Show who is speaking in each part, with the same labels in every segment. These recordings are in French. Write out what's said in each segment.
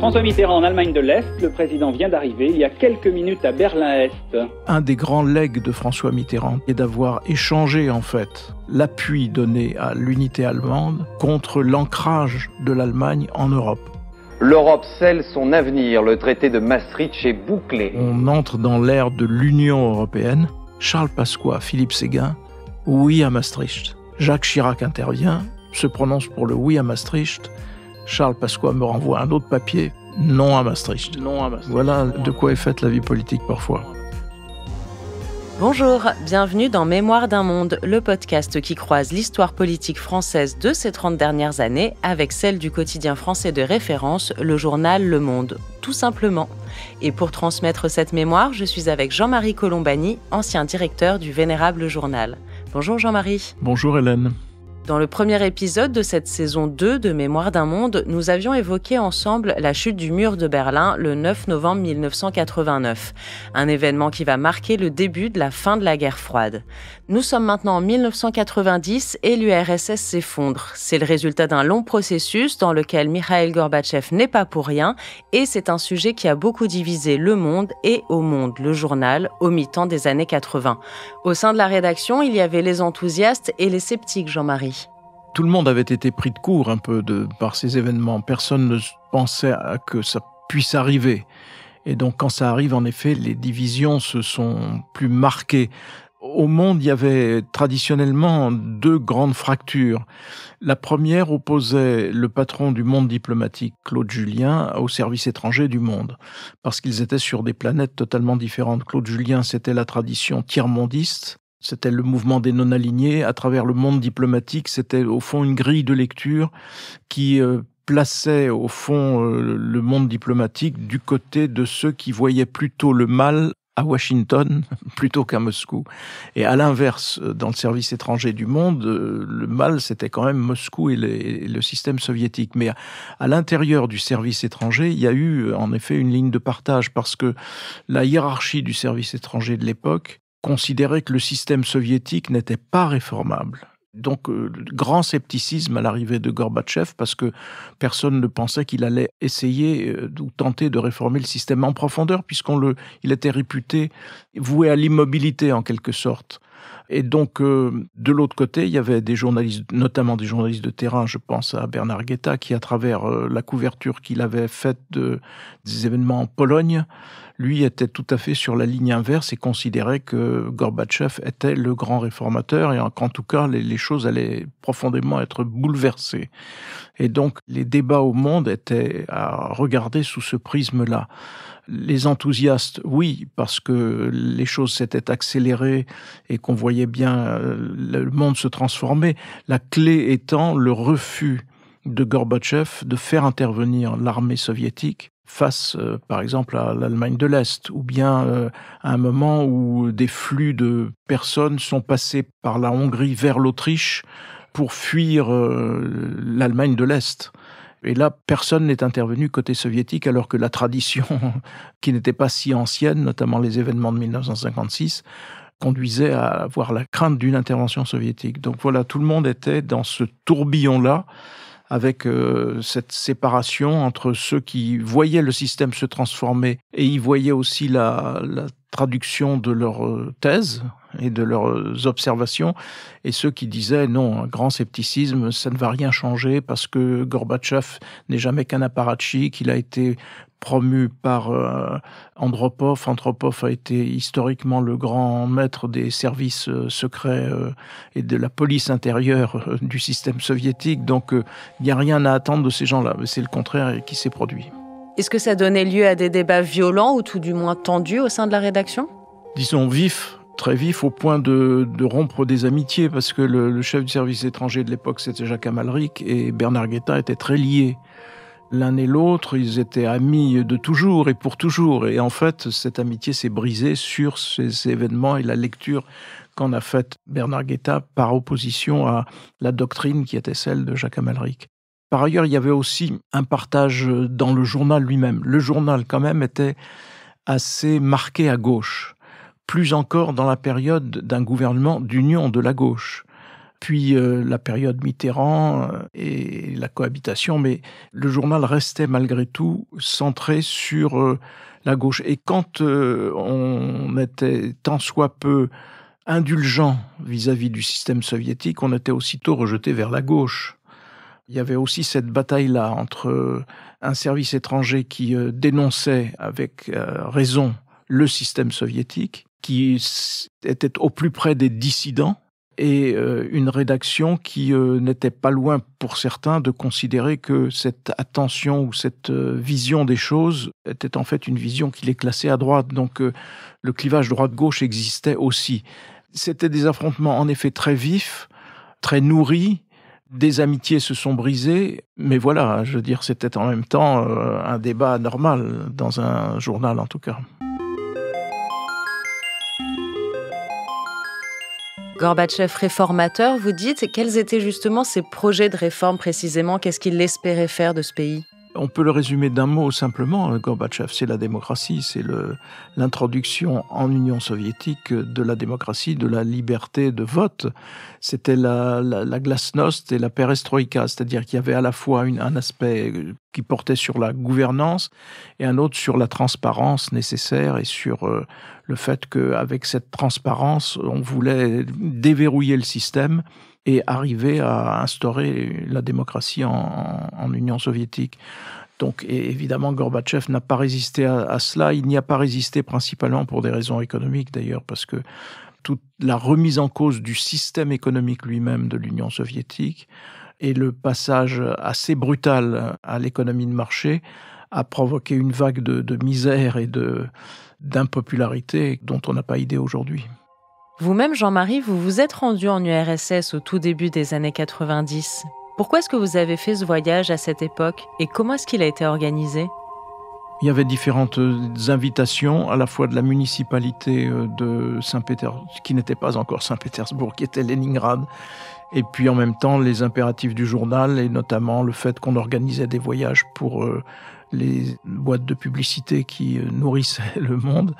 Speaker 1: François Mitterrand en Allemagne de l'Est, le président vient d'arriver il y a quelques minutes à Berlin-Est.
Speaker 2: Un des grands legs de François Mitterrand est d'avoir échangé en fait l'appui donné à l'unité allemande contre l'ancrage de l'Allemagne en Europe.
Speaker 3: L'Europe scelle son avenir, le traité de Maastricht est bouclé.
Speaker 2: On entre dans l'ère de l'Union européenne. Charles Pasqua, Philippe Séguin, oui à Maastricht. Jacques Chirac intervient, se prononce pour le oui à Maastricht. Charles Pasqua me renvoie un autre papier, non à Maastricht. Voilà de quoi est faite la vie politique parfois.
Speaker 4: Bonjour, bienvenue dans Mémoire d'un monde, le podcast qui croise l'histoire politique française de ces 30 dernières années avec celle du quotidien français de référence, le journal Le Monde, tout simplement. Et pour transmettre cette mémoire, je suis avec Jean-Marie Colombani, ancien directeur du Vénérable Journal. Bonjour Jean-Marie.
Speaker 2: Bonjour Hélène.
Speaker 4: Dans le premier épisode de cette saison 2 de Mémoire d'un monde, nous avions évoqué ensemble la chute du mur de Berlin le 9 novembre 1989, un événement qui va marquer le début de la fin de la guerre froide. Nous sommes maintenant en 1990 et l'URSS s'effondre. C'est le résultat d'un long processus dans lequel Mikhaïl Gorbatchev n'est pas pour rien et c'est un sujet qui a beaucoup divisé Le Monde et Au Monde, le journal, au mi-temps des années 80. Au sein de la rédaction, il y avait les enthousiastes et les sceptiques, Jean-Marie.
Speaker 2: Tout le monde avait été pris de court un peu par ces événements. Personne ne pensait que ça puisse arriver. Et donc quand ça arrive, en effet, les divisions se sont plus marquées. Au Monde, il y avait traditionnellement deux grandes fractures. La première opposait le patron du Monde diplomatique, Claude Julien, au service étranger du Monde, parce qu'ils étaient sur des planètes totalement différentes. Claude Julien, c'était la tradition tiers-mondiste. C'était le mouvement des non-alignés. À travers le Monde diplomatique, c'était au fond une grille de lecture qui plaçait au fond le monde diplomatique du côté de ceux qui voyaient plutôt le mal à Washington plutôt qu'à Moscou. Et à l'inverse, dans le service étranger du Monde, le mal, c'était quand même Moscou et le système soviétique. Mais à l'intérieur du service étranger, il y a eu en effet une ligne de partage parce que la hiérarchie du service étranger de l'époque considérait que le système soviétique n'était pas réformable. Donc, grand scepticisme à l'arrivée de Gorbatchev parce que personne ne pensait qu'il allait essayer ou tenter de réformer le système en profondeur il était réputé voué à l'immobilité en quelque sorte. Et donc, de l'autre côté, il y avait des journalistes, notamment des journalistes de terrain, je pense à Bernard Guetta, qui, à travers la couverture qu'il avait faite des événements en Pologne, lui était tout à fait sur la ligne inverse et considérait que Gorbatchev était le grand réformateur et qu'en tout cas, les choses allaient profondément être bouleversées. Et donc, les débats au Monde étaient à regarder sous ce prisme-là. Les enthousiastes, oui, parce que les choses s'étaient accélérées et qu'on voyait bien le monde se transformer. La clé étant le refus de Gorbatchev de faire intervenir l'armée soviétique face, par exemple, à l'Allemagne de l'Est, ou bien à un moment où des flux de personnes sont passés par la Hongrie vers l'Autriche pour fuir l'Allemagne de l'Est. Et là, personne n'est intervenu côté soviétique, alors que la tradition, qui n'était pas si ancienne, notamment les événements de 1956, conduisait à avoir la crainte d'une intervention soviétique. Donc voilà, tout le monde était dans ce tourbillon-là, avec cette séparation entre ceux qui voyaient le système se transformer et y voyaient aussi la traduction de leurs thèses et de leurs observations, et ceux qui disaient non, un grand scepticisme, ça ne va rien changer parce que Gorbatchev n'est jamais qu'un apparatchik, il a été promu par Andropov. Andropov a été historiquement le grand maître des services secrets et de la police intérieure du système soviétique, donc il n'y a rien à attendre de ces gens-là, mais c'est le contraire qui s'est produit.
Speaker 4: Est-ce que ça donnait lieu à des débats violents ou tout du moins tendus au sein de la rédaction ?
Speaker 2: Disons vifs, très vif, au point de rompre des amitiés, parce que le chef du service étranger de l'époque, c'était Jacques Amalric, et Bernard Guetta étaient très liés. L'un et l'autre, ils étaient amis de toujours et pour toujours. Et en fait, cette amitié s'est brisée sur ces événements et la lecture qu'en a faite Bernard Guetta par opposition à la doctrine qui était celle de Jacques Amalric. Par ailleurs, il y avait aussi un partage dans le journal lui-même. Le journal, quand même, était assez marqué à gauche. Plus encore dans la période d'un gouvernement d'union de la gauche. puis la période Mitterrand et la cohabitation, mais le journal restait malgré tout centré sur la gauche. Et quand on était tant soit peu indulgent vis-à-vis du système soviétique, on était aussitôt rejeté vers la gauche. Il y avait aussi cette bataille-là entre un service étranger qui dénonçait avec raison le système soviétique, qui était au plus près des dissidents, et une rédaction qui n'était pas loin, pour certains, de considérer que cette attention ou cette vision des choses était en fait une vision qui les classait à droite. Donc le clivage droite-gauche existait aussi. C'était des affrontements en effet très vifs, très nourris. Des amitiés se sont brisées, mais voilà, je veux dire, c'était en même temps un débat normal, dans un journal en tout cas.
Speaker 4: Gorbatchev réformateur, vous dites, quels étaient justement ses projets de réforme précisément? Qu'est-ce qu'il espérait faire de ce pays?
Speaker 2: On peut le résumer d'un mot simplement, Gorbatchev, c'est la démocratie, c'est l'introduction en Union soviétique de la démocratie, de la liberté de vote. C'était la glasnost et la perestroïka, c'est-à-dire qu'il y avait à la fois un aspect qui portait sur la gouvernance et un autre sur la transparence nécessaire et sur le fait qu'avec cette transparence, on voulait déverrouiller le système et arriver à instaurer la démocratie en Union soviétique. Donc, et évidemment, Gorbatchev n'a pas résisté à cela. Il n'y a pas résisté principalement pour des raisons économiques, d'ailleurs, parce que toute la remise en cause du système économique lui-même de l'Union soviétique et le passage assez brutal à l'économie de marché a provoqué une vague de misère et d'impopularité dont on n'a pas idée aujourd'hui.
Speaker 4: Vous-même, Jean-Marie, vous vous êtes rendu en URSS au tout début des années 90. Pourquoi est-ce que vous avez fait ce voyage à cette époque et comment est-ce qu'il a été organisé ?
Speaker 2: Il y avait différentes invitations, à la fois de la municipalité de Saint-Pétersbourg, qui n'était pas encore Saint-Pétersbourg, qui était Leningrad, et puis en même temps les impératifs du journal, et notamment le fait qu'on organisait des voyages pour les boîtes de publicité qui nourrissaient le monde.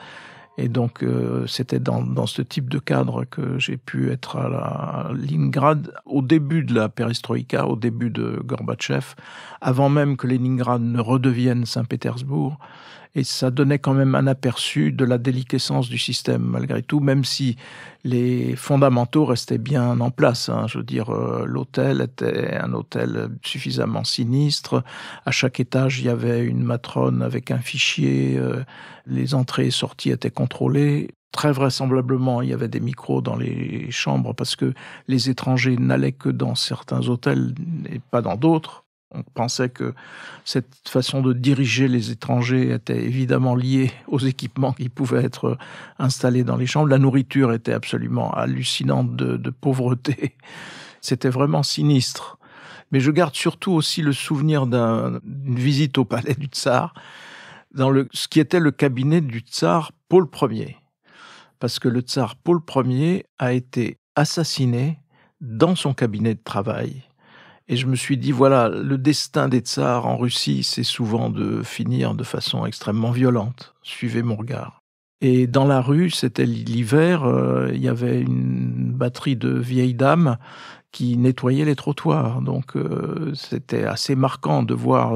Speaker 2: Et donc, c'était dans ce type de cadre que j'ai pu être à Leningrad au début de la perestroïka, au début de Gorbatchev, avant même que Leningrad ne redevienne Saint-Pétersbourg. Et ça donnait quand même un aperçu de la déliquescence du système, malgré tout, même si les fondamentaux restaient bien en place. Je veux dire, l'hôtel était un hôtel suffisamment sinistre. À chaque étage, il y avait une matrone avec un fichier. Les entrées et sorties étaient contrôlées. Très vraisemblablement, il y avait des micros dans les chambres parce que les étrangers n'allaient que dans certains hôtels et pas dans d'autres. On pensait que cette façon de diriger les étrangers était évidemment liée aux équipements qui pouvaient être installés dans les chambres. La nourriture était absolument hallucinante de pauvreté. C'était vraiment sinistre. Mais je garde surtout aussi le souvenir d'une visite au palais du Tsar, dans ce qui était le cabinet du Tsar Paul Ier. Parce que le Tsar Paul Ier a été assassiné dans son cabinet de travail. Et je me suis dit, voilà, le destin des tsars en Russie, c'est souvent de finir de façon extrêmement violente. Suivez mon regard. Et dans la rue, c'était l'hiver, il y avait une batterie de vieilles dames qui nettoyaient les trottoirs. Donc c'était assez marquant de voir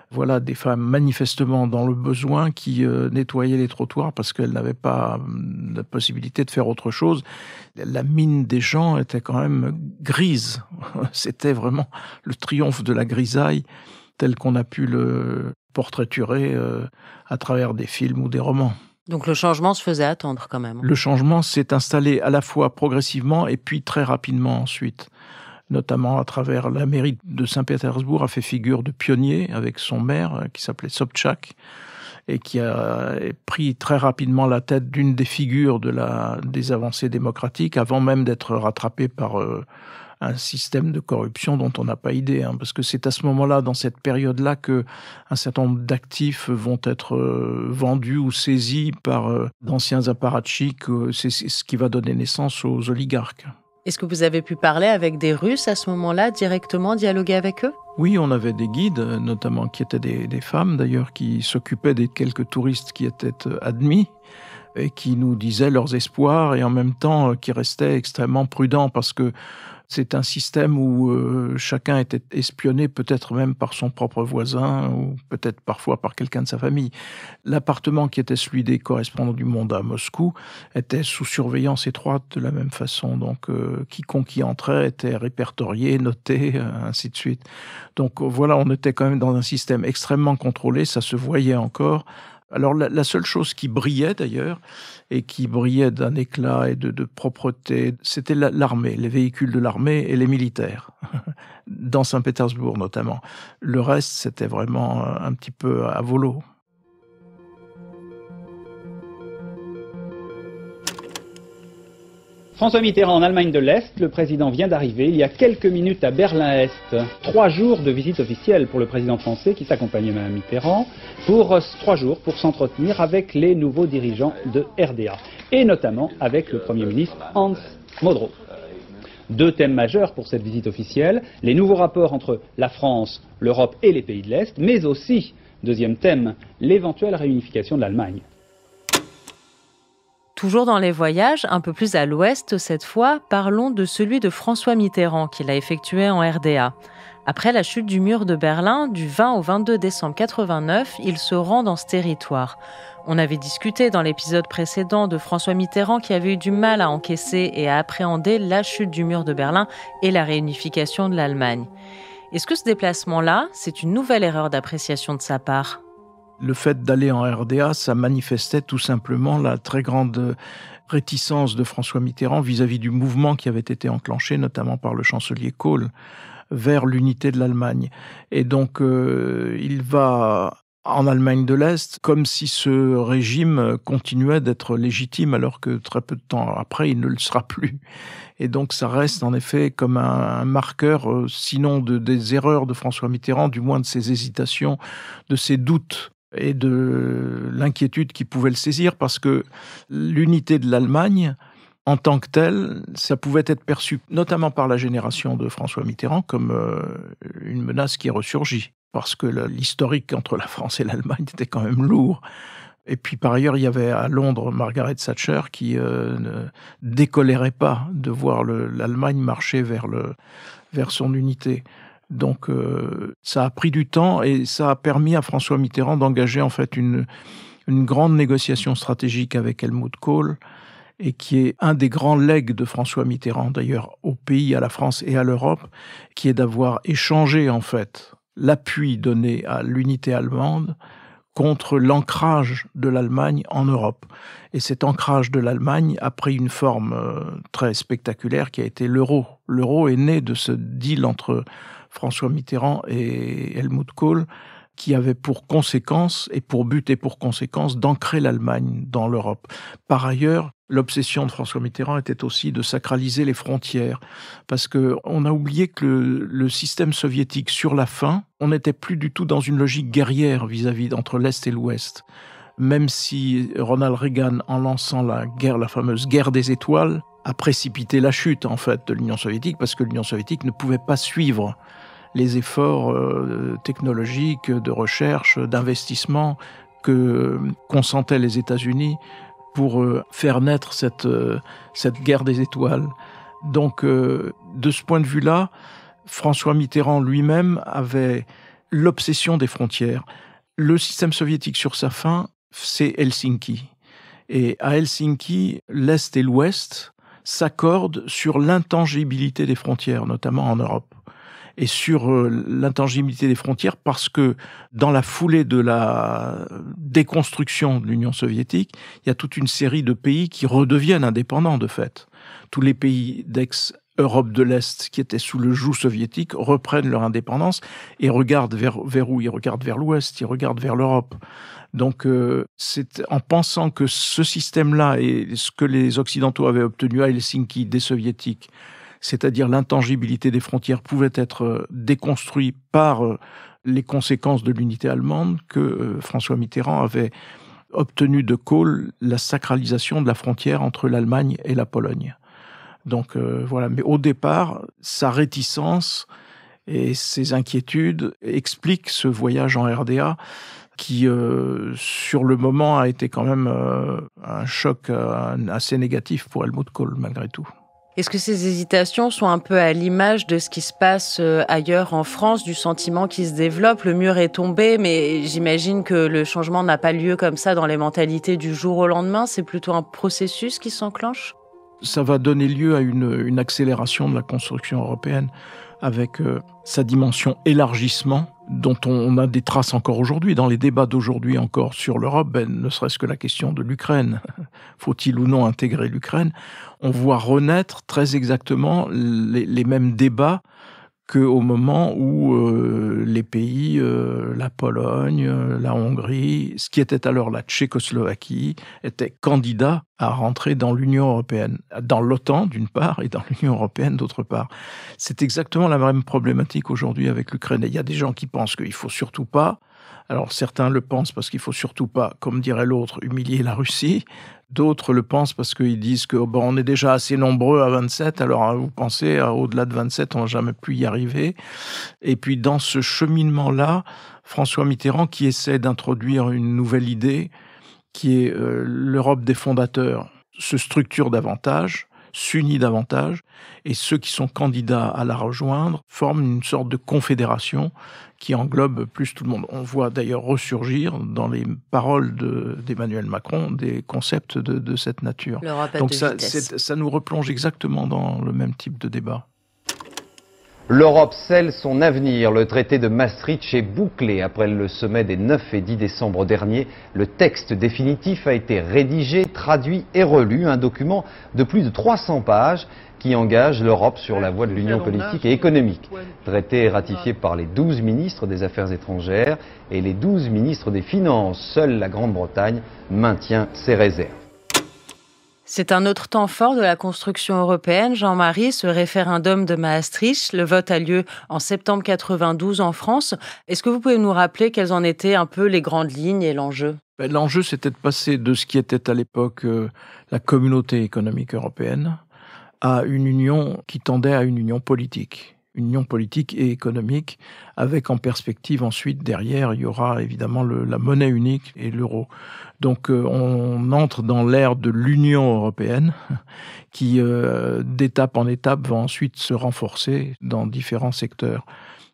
Speaker 2: voilà, des femmes manifestement dans le besoin qui nettoyaient les trottoirs parce qu'elles n'avaient pas la possibilité de faire autre chose. La mine des gens était quand même grise. C'était vraiment le triomphe de la grisaille tel qu'on a pu le portraiturer à travers des films ou des romans.
Speaker 4: Donc le changement se faisait attendre quand même.
Speaker 2: Le changement s'est installé à la fois progressivement et puis très rapidement ensuite. Notamment à travers la mairie de Saint-Pétersbourg a fait figure de pionnier avec son maire qui s'appelait Sobchak et qui a pris très rapidement la tête d'une des figures des avancées démocratiques avant même d'être rattrapé par un système de corruption dont on n'a pas idée. Parce que c'est à ce moment-là, dans cette période-là, qu'un certain nombre d'actifs vont être vendus ou saisis par d'anciens apparatchiks. C'est ce qui va donner naissance aux oligarques.
Speaker 4: Est-ce que vous avez pu parler avec des Russes à ce moment-là, directement dialoguer avec eux ?
Speaker 2: Oui, on avait des guides, notamment qui étaient des femmes d'ailleurs, qui s'occupaient des quelques touristes qui étaient admis. et qui nous disaient leurs espoirs et en même temps qui restaient extrêmement prudents parce que c'est un système où chacun était espionné peut-être même par son propre voisin ou peut-être parfois par quelqu'un de sa famille. L'appartement qui était celui des correspondants du Monde à Moscou était sous surveillance étroite de la même façon. Donc quiconque y entrait était répertorié, noté, ainsi de suite. Donc voilà, on était quand même dans un système extrêmement contrôlé, ça se voyait encore. Alors la seule chose qui brillait d'ailleurs, et qui brillait d'un éclat et de propreté, c'était l'armée, les véhicules de l'armée et les militaires, dans Saint-Pétersbourg notamment. Le reste, c'était vraiment un petit peu à volo.
Speaker 1: François Mitterrand en Allemagne de l'Est, le président vient d'arriver il y a quelques minutes à Berlin-Est. 3 jours de visite officielle pour le président français qui s'accompagnait de Mme Mitterrand, pour 3 jours pour s'entretenir avec les nouveaux dirigeants de RDA, et notamment avec le Premier ministre Hans Modrow. 2 thèmes majeurs pour cette visite officielle, les nouveaux rapports entre la France, l'Europe et les pays de l'Est, mais aussi, deuxième thème, l'éventuelle réunification de l'Allemagne.
Speaker 4: Toujours dans les voyages, un peu plus à l'ouest cette fois, parlons de celui de François Mitterrand qu'il a effectué en RDA. Après la chute du mur de Berlin, du 20 au 22 décembre 89, il se rend dans ce territoire. On avait discuté dans l'épisode précédent de François Mitterrand qui avait eu du mal à encaisser et à appréhender la chute du mur de Berlin et la réunification de l'Allemagne. Est-ce que ce déplacement-là, c'est une nouvelle erreur d'appréciation de sa part ?
Speaker 2: Le fait d'aller en RDA, ça manifestait tout simplement la très grande réticence de François Mitterrand vis-à-vis du mouvement qui avait été enclenché, notamment par le chancelier Kohl, vers l'unité de l'Allemagne. Et donc, il va en Allemagne de l'Est comme si ce régime continuait d'être légitime, alors que très peu de temps après, il ne le sera plus. Et donc, ça reste en effet comme un marqueur, sinon des erreurs de François Mitterrand, du moins de ses hésitations, de ses doutes et de l'inquiétude qui pouvait le saisir, parce que l'unité de l'Allemagne, en tant que telle, ça pouvait être perçu, notamment par la génération de François Mitterrand, comme une menace qui ressurgit, parce que l'historique entre la France et l'Allemagne était quand même lourd. Et puis par ailleurs, il y avait à Londres Margaret Thatcher qui ne décolérait pas de voir l'Allemagne marcher vers son unité. Donc ça a pris du temps et ça a permis à François Mitterrand d'engager en fait une grande négociation stratégique avec Helmut Kohl, et qui est un des grands legs de François Mitterrand d'ailleurs au pays, à la France et à l'Europe, qui est d'avoir échangé en fait l'appui donné à l'unité allemande contre l'ancrage de l'Allemagne en Europe. Et cet ancrage de l'Allemagne a pris une forme très spectaculaire qui a été l'euro. L'euro est né de ce deal entre François Mitterrand et Helmut Kohl, qui avait pour conséquence et pour but et pour conséquence d'ancrer l'Allemagne dans l'Europe. Par ailleurs, l'obsession de François Mitterrand était aussi de sacraliser les frontières, parce qu'on a oublié que le système soviétique, sur la fin, on n'était plus du tout dans une logique guerrière vis-à-vis entre l'Est et l'Ouest. Même si Ronald Reagan, en lançant la fameuse guerre des étoiles, a précipité la chute en fait de l'Union soviétique, parce que l'Union soviétique ne pouvait pas suivre les efforts technologiques, de recherche, d'investissement que consentaient les États-Unis pour faire naître cette guerre des étoiles. Donc, de ce point de vue-là, François Mitterrand lui-même avait l'obsession des frontières. Le système soviétique sur sa fin, c'est Helsinki. Et à Helsinki, l'Est et l'Ouest s'accordent sur l'intangibilité des frontières, notamment en Europe. Et sur l'intangibilité des frontières, parce que dans la foulée de la déconstruction de l'Union soviétique, il y a toute une série de pays qui redeviennent indépendants de fait. Tous les pays d'ex-Europe de l'Est qui étaient sous le joug soviétique reprennent leur indépendance et regardent vers où? Ils regardent vers l'Ouest, ils regardent vers l'Europe. Donc c'est en pensant que ce système-là et ce que les Occidentaux avaient obtenu à Helsinki des Soviétiques, c'est-à-dire l'intangibilité des frontières, pouvait être déconstruit par les conséquences de l'unité allemande, que François Mitterrand avait obtenu de Kohl la sacralisation de la frontière entre l'Allemagne et la Pologne. Donc voilà, mais au départ, sa réticence et ses inquiétudes expliquent ce voyage en RDA. qui, sur le moment, a été quand même un choc assez négatif pour Helmut Kohl, malgré tout.
Speaker 4: Est-ce que ces hésitations sont un peu à l'image de ce qui se passe ailleurs en France, du sentiment qui se développe? Le mur est tombé, mais j'imagine que le changement n'a pas lieu comme ça dans les mentalités du jour au lendemain. C'est plutôt un processus qui s'enclenche?
Speaker 2: Ça va donner lieu à une accélération de la construction européenne avec sa dimension élargissement, dont on a des traces encore aujourd'hui, dans les débats d'aujourd'hui encore sur l'Europe, ne serait-ce que la question de l'Ukraine. Faut-il ou non intégrer l'Ukraine? On voit renaître très exactement les mêmes débats qu'au moment où les pays, la Pologne, la Hongrie, ce qui était alors la Tchécoslovaquie, étaient candidats à rentrer dans l'Union européenne, dans l'OTAN d'une part et dans l'Union européenne d'autre part. C'est exactement la même problématique aujourd'hui avec l'Ukraine. Et il y a des gens qui pensent qu'il faut surtout pas. Alors certains le pensent parce qu'il faut surtout pas, comme dirait l'autre, humilier la Russie. D'autres le pensent parce qu'ils disent que on est déjà assez nombreux à 27, alors vous pensez, au-delà de 27, on ne va jamais plus y arriver. Et puis dans ce cheminement-là, François Mitterrand, qui essaie d'introduire une nouvelle idée, qui est l'Europe des fondateurs, se structure davantage, s'unit davantage, et ceux qui sont candidats à la rejoindre forment une sorte de confédération qui englobe plus tout le monde. On voit d'ailleurs ressurgir dans les paroles d'Emmanuel Macron des concepts de cette nature. Donc ça nous replonge exactement dans le même type de débat.
Speaker 3: L'Europe scelle son avenir. Le traité de Maastricht est bouclé. Après le sommet des 9 et 10 décembre dernier, le texte définitif a été rédigé, traduit et relu. Un document de plus de 300 pages qui engage l'Europe sur la voie de l'union politique et économique. Traité ratifié par les 12 ministres des Affaires étrangères et les 12 ministres des Finances. Seule la Grande-Bretagne maintient ses réserves.
Speaker 4: C'est un autre temps fort de la construction européenne, Jean-Marie, ce référendum de Maastricht. Le vote a lieu en septembre 92 en France. Est-ce que vous pouvez nous rappeler quelles en étaient un peu les grandes lignes et l'enjeu?
Speaker 2: L'enjeu, c'était de passer de ce qui était à l'époque la communauté économique européenne à une union qui tendait à une union politique. Une union politique et économique, avec en perspective ensuite, derrière, il y aura évidemment la monnaie unique et l'euro. Donc on entre dans l'ère de l'Union européenne qui, d'étape en étape, va ensuite se renforcer dans différents secteurs.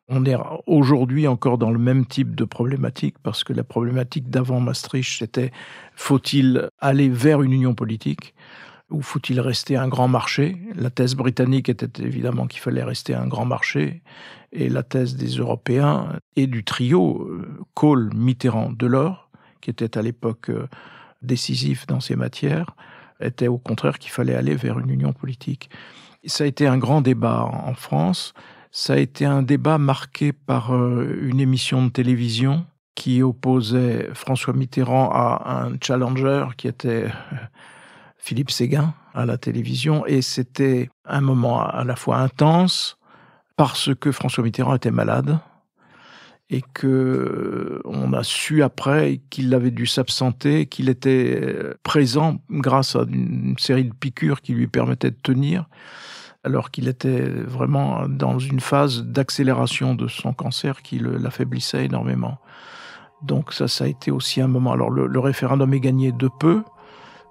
Speaker 2: On est aujourd'hui encore dans le même type de problématique, parce que la problématique d'avant Maastricht, c'était faut-il aller vers une union politique ? Ou faut-il rester un grand marché? La thèse britannique était évidemment qu'il fallait rester un grand marché, et la thèse des Européens et du trio Kohl, Mitterrand, Delors, qui était à l'époque décisif dans ces matières, était au contraire qu'il fallait aller vers une union politique. Ça a été un grand débat en France. Ça a été un débat marqué par une émission de télévision qui opposait François Mitterrand à un challenger qui était Philippe Séguin à la télévision, et c'était un moment à la fois intense parce que François Mitterrand était malade et que on a su après qu'il avait dû s'absenter, qu'il était présent grâce à une série de piqûres qui lui permettaient de tenir, alors qu'il était vraiment dans une phase d'accélération de son cancer qui l'affaiblissait énormément. Donc ça a été aussi un moment. Alors le référendum est gagné de peu,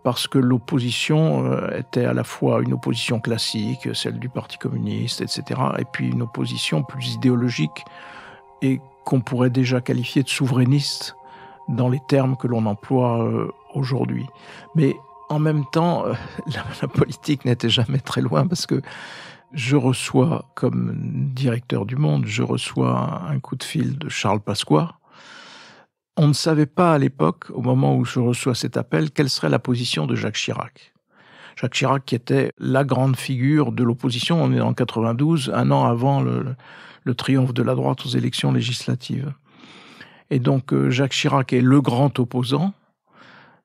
Speaker 2: parce que l'opposition était à la fois une opposition classique, celle du Parti communiste, etc., et puis une opposition plus idéologique et qu'on pourrait déjà qualifier de souverainiste dans les termes que l'on emploie aujourd'hui. Mais en même temps, la politique n'était jamais très loin, parce que je reçois, comme directeur du Monde, je reçois un coup de fil de Charles Pasqua. On ne savait pas à l'époque, au moment où je reçois cet appel, quelle serait la position de Jacques Chirac. Jacques Chirac qui était la grande figure de l'opposition, on est en 92, un an avant le triomphe de la droite aux élections législatives. Et donc Jacques Chirac est le grand opposant.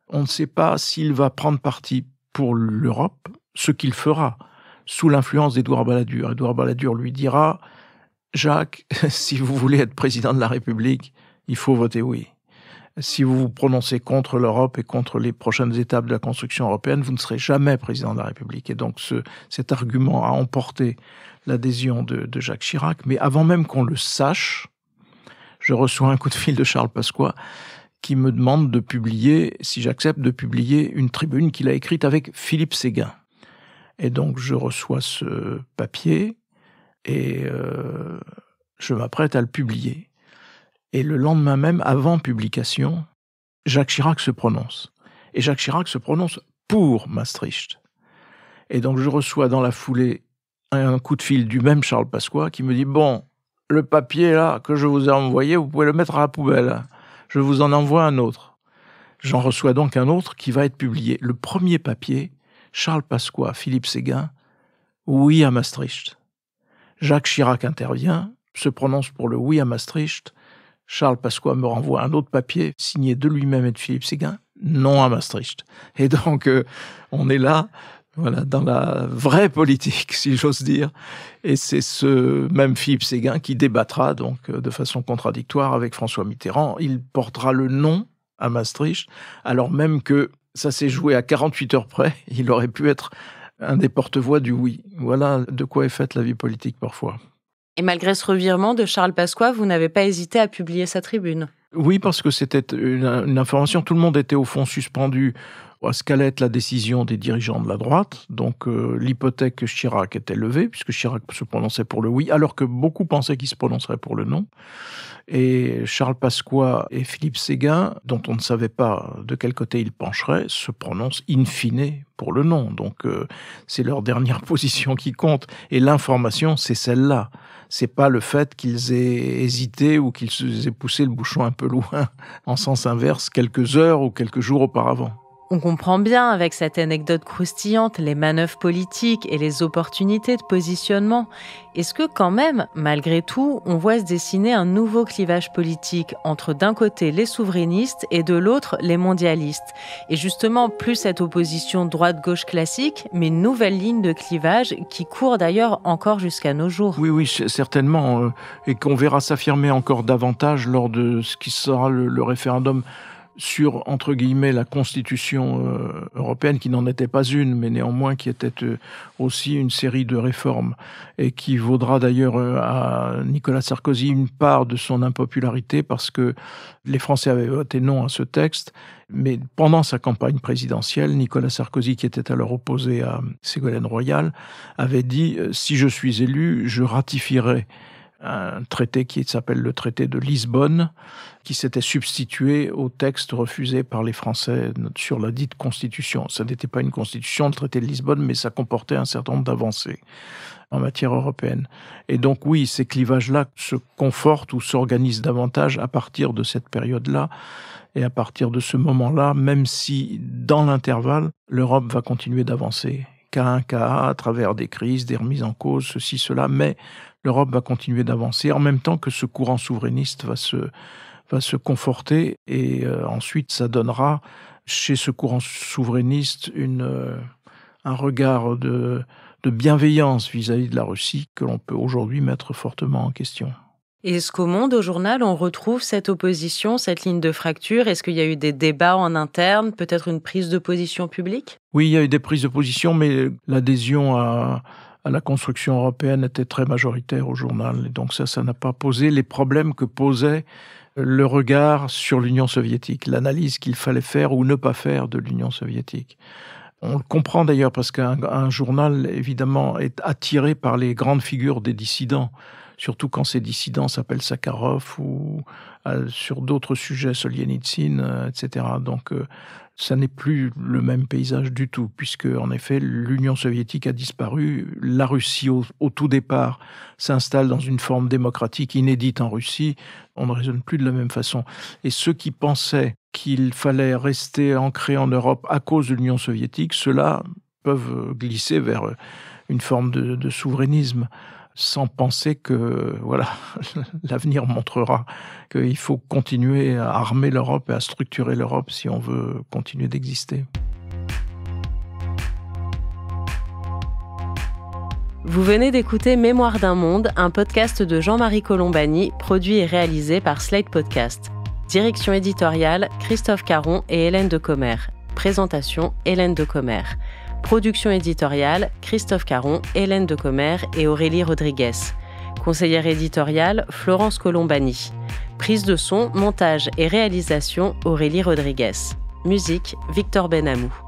Speaker 2: On ne sait pas s'il va prendre parti pour l'Europe, ce qu'il fera sous l'influence d'Édouard Balladur. Édouard Balladur lui dira « Jacques, si vous voulez être président de la République, il faut voter oui. Si vous vous prononcez contre l'Europe et contre les prochaines étapes de la construction européenne, vous ne serez jamais président de la République. » Et donc cet argument a emporté l'adhésion de Jacques Chirac. Mais avant même qu'on le sache, je reçois un coup de fil de Charles Pasqua qui me demande de publier, si j'accepte de publier une tribune qu'il a écrite avec Philippe Séguin. Et donc je reçois ce papier et je m'apprête à le publier. Et le lendemain même, avant publication, Jacques Chirac se prononce. Et Jacques Chirac se prononce pour Maastricht. Et donc je reçois dans la foulée un coup de fil du même Charles Pasqua qui me dit « Bon, le papier là que je vous ai envoyé, vous pouvez le mettre à la poubelle. Je vous en envoie un autre. » J'en reçois donc un autre qui va être publié. Le premier papier, Charles Pasqua, Philippe Séguin, oui à Maastricht. Jacques Chirac intervient, se prononce pour le oui à Maastricht. Charles Pasqua me renvoie un autre papier signé de lui-même et de Philippe Séguin, non à Maastricht. Et donc, on est là, voilà, dans la vraie politique, si j'ose dire. Et c'est ce même Philippe Séguin qui débattra donc de façon contradictoire avec François Mitterrand. Il portera le non à Maastricht, alors même que ça s'est joué à 48 heures près. Il aurait pu être un des porte-voix du oui. Voilà de quoi est faite la vie politique parfois.
Speaker 4: Et malgré ce revirement de Charles Pasqua, vous n'avez pas hésité à publier sa tribune?
Speaker 2: Oui, parce que c'était une information. Tout le monde était au fond suspendu à ce qu'allait être la décision des dirigeants de la droite. Donc l'hypothèque Chirac était levée, puisque Chirac se prononçait pour le oui, alors que beaucoup pensaient qu'il se prononcerait pour le non. Et Charles Pasqua et Philippe Séguin, dont on ne savait pas de quel côté ils pencheraient, se prononcent in fine pour le non. Donc c'est leur dernière position qui compte. Et l'information, c'est celle-là. C'est pas le fait qu'ils aient hésité ou qu'ils aient poussé le bouchon un peu loin, en sens inverse, quelques heures ou quelques jours auparavant.
Speaker 4: On comprend bien avec cette anecdote croustillante les manœuvres politiques et les opportunités de positionnement. Est-ce que quand même, malgré tout, on voit se dessiner un nouveau clivage politique entre d'un côté les souverainistes et de l'autre les mondialistes? Et justement, plus cette opposition droite-gauche classique, mais une nouvelle ligne de clivage qui court d'ailleurs encore jusqu'à nos jours.
Speaker 2: Oui, certainement. Et qu'on verra s'affirmer encore davantage lors de ce qui sera le référendum sur, entre guillemets, la Constitution européenne, qui n'en était pas une, mais néanmoins qui était aussi une série de réformes, et qui vaudra d'ailleurs à Nicolas Sarkozy une part de son impopularité, parce que les Français avaient voté non à ce texte, mais pendant sa campagne présidentielle, Nicolas Sarkozy, qui était alors opposé à Ségolène Royal, avait dit « Si je suis élu, je ratifierai » un traité qui s'appelle le traité de Lisbonne, qui s'était substitué au texte refusé par les Français sur la dite Constitution. Ça n'était pas une Constitution, le traité de Lisbonne, mais ça comportait un certain nombre d'avancées en matière européenne. Et donc oui, ces clivages-là se confortent ou s'organisent davantage à partir de cette période-là et à partir de ce moment-là, même si, dans l'intervalle, l'Europe va continuer d'avancer. Cas un, cas à travers des crises, des remises en cause, ceci, cela, mais l'Europe va continuer d'avancer en même temps que ce courant souverainiste va se conforter et ensuite ça donnera chez ce courant souverainiste un regard de bienveillance vis-à-vis de la Russie que l'on peut aujourd'hui mettre fortement en question.
Speaker 4: Et est-ce qu'au Monde, au journal, on retrouve cette opposition, cette ligne de fracture? Est-ce qu'il y a eu des débats en interne, peut-être une prise de position publique?
Speaker 2: Oui, il y a eu des prises de position, mais l'adhésion à la construction européenne était très majoritaire au journal. Et donc ça n'a pas posé les problèmes que posait le regard sur l'Union soviétique, l'analyse qu'il fallait faire ou ne pas faire de l'Union soviétique. On le comprend d'ailleurs parce qu'un journal, évidemment, est attiré par les grandes figures des dissidents, surtout quand ces dissidents s'appellent Sakharov ou sur d'autres sujets, Solzhenitsyn, etc. Donc ça n'est plus le même paysage du tout, puisque en effet l'Union soviétique a disparu, la Russie au tout départ s'installe dans une forme démocratique inédite en Russie, on ne raisonne plus de la même façon. Et ceux qui pensaient qu'il fallait rester ancré en Europe à cause de l'Union soviétique, ceux-là peuvent glisser vers une forme de souverainisme, sans penser que voilà, l'avenir montrera qu'il faut continuer à armer l'Europe et à structurer l'Europe si on veut continuer d'exister.
Speaker 4: Vous venez d'écouter Mémoire d'un monde, un podcast de Jean-Marie Colombani, produit et réalisé par Slate Podcast. Direction éditoriale, Christophe Caron et Hélène Decommer. Présentation, Hélène Decommer. Production éditoriale, Christophe Caron, Hélène Decommer et Aurélie Rodriguez. Conseillère éditoriale, Florence Colombani. Prise de son, montage et réalisation, Aurélie Rodriguez. Musique, Victor Benamou.